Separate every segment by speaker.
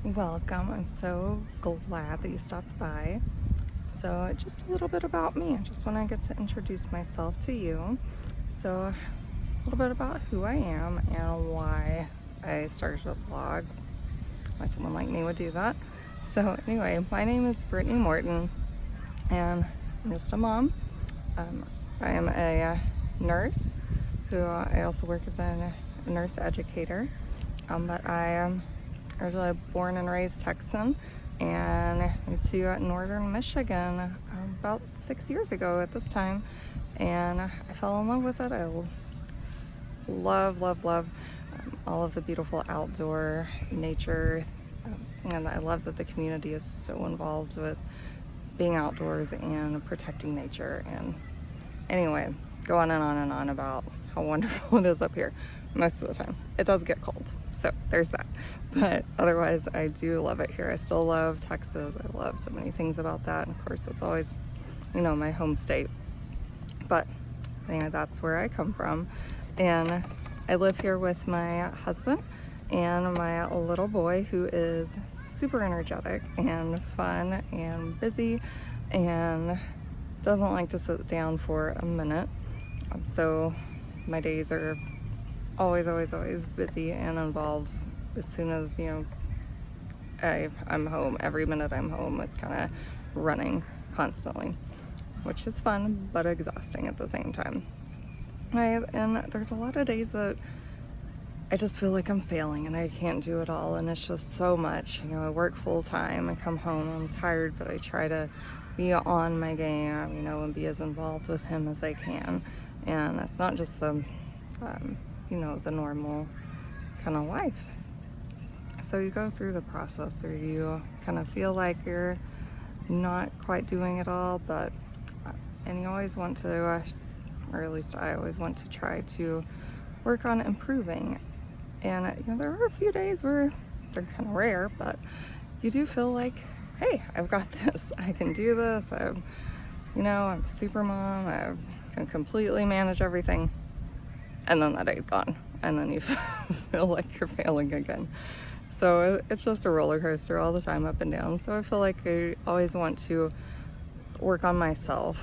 Speaker 1: Welcome. I'm so glad that you stopped by. So, just a little bit about me. I just want to get to introduce myself to you. So, a little bit about who I am and why I started a blog, why someone like me would do that. So, anyway, my name is Brittany Morton, and I'm just a mom. Um, I am a nurse who I also work as a nurse educator. But I am originally born and raised Texan and moved to northern Michigan about 6 years ago at this time, and I fell in love with it. I love all of the beautiful outdoor nature, and I love that the community is so involved with being outdoors and protecting nature. And anyway, go on and on and on about how wonderful it is up here most of the time. It does get cold, so there's that. But otherwise, I do love it here. I still love Texas. I love so many things about that. And of course, it's always, my home state. But anyway, that's where I come from. And I live here with my husband and my little boy, who is super energetic and fun and busy and doesn't like to sit down for a minute. So my days are always busy and involved. As soon as I'm home, every minute I'm home, it's kind of running constantly, which is fun but exhausting at the same time. Right? And there's a lot of days that I just feel like I'm failing and I can't do it all, and it's just so much. I work full time, I come home, I'm tired, but I try to be on my game, and be as involved with him as I can. And it's not just the the normal kind of life. So you go through the process, or you kind of feel like you're not quite doing it all, and you always want to, or at least I always want to try to work on improving. And there are a few days where they're kind of rare, but you do feel like, hey, I've got this. I can do this. I'm super mom. I can completely manage everything. And then that day's gone, and then you feel like you're failing again. So it's just a roller coaster all the time, up and down. So I feel like I always want to work on myself,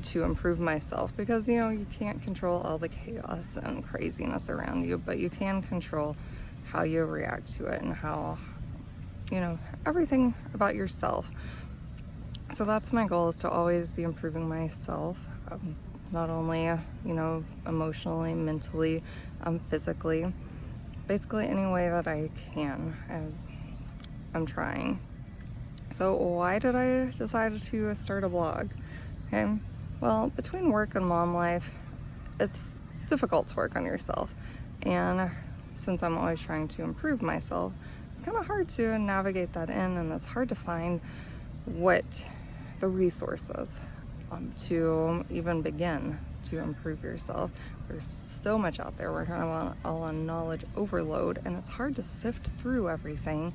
Speaker 1: to improve myself, because you can't control all the chaos and craziness around you, but you can control how you react to it and how everything about yourself. So that's my goal, is to always be improving myself, not only emotionally, mentally, physically, basically any way that I can. I'm trying. So why did I decide to start a blog? Okay, well, between work and mom life, it's difficult to work on yourself, and since I'm always trying to improve myself, it's kind of hard to navigate that in, and it's hard to find what the resources to even begin to improve yourself. There's so much out there. We're kind of all on knowledge overload, and it's hard to sift through everything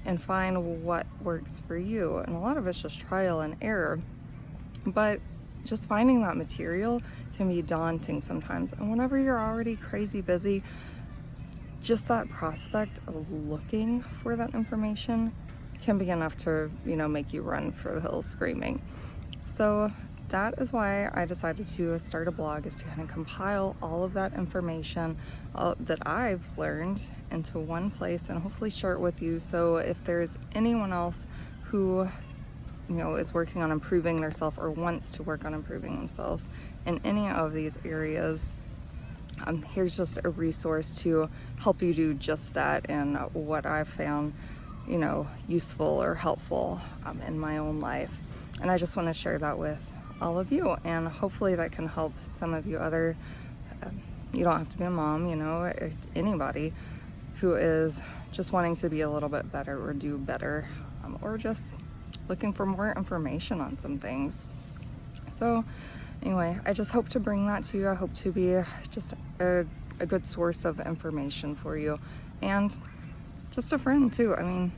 Speaker 1: and find what works for you. And a lot of it's just trial and error, but just finding that material can be daunting sometimes. And whenever you're already crazy busy, just that prospect of looking for that information can be enough to make you run for the hills screaming. So that is why I decided to start a blog, is to kind of compile all of that information that I've learned into one place and hopefully share it with you. So if there's anyone else who is working on improving themselves, or wants to work on improving themselves in any of these areas, here's just a resource to help you do just that, and what I've found useful or helpful in my own life. And I just want to share that with all of you, and hopefully that can help some of you other, you don't have to be a mom, anybody who is just wanting to be a little bit better or do better, or just looking for more information on some things. So anyway, I just hope to bring that to you. I hope to be just a good source of information for you, and just a friend too. I mean,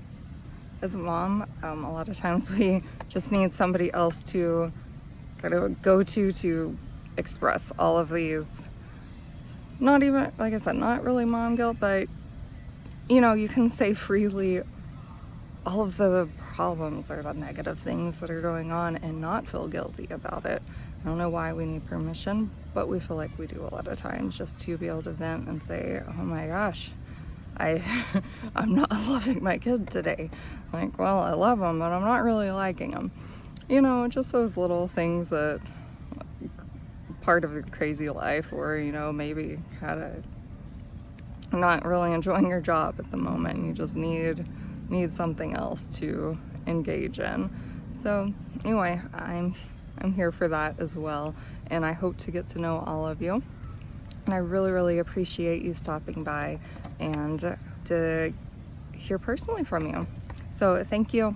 Speaker 1: as a mom, a lot of times we just need somebody else to kind of go to express all of these, not even, like I said, not really mom guilt, but you can say freely all of the problems or the negative things that are going on and not feel guilty about it. I don't know why we need permission, but we feel like we do a lot of times, just to be able to vent and say, oh my gosh, I'm not loving my kid today. Like, well, I love him, but I'm not really liking him. You know, just those little things that part of a crazy life, or, you know, maybe not really enjoying your job at the moment, and you just need something else to engage in. So anyway, I'm here for that as well, and I hope to get to know all of you, and I really appreciate you stopping by and to hear personally from you. So thank you.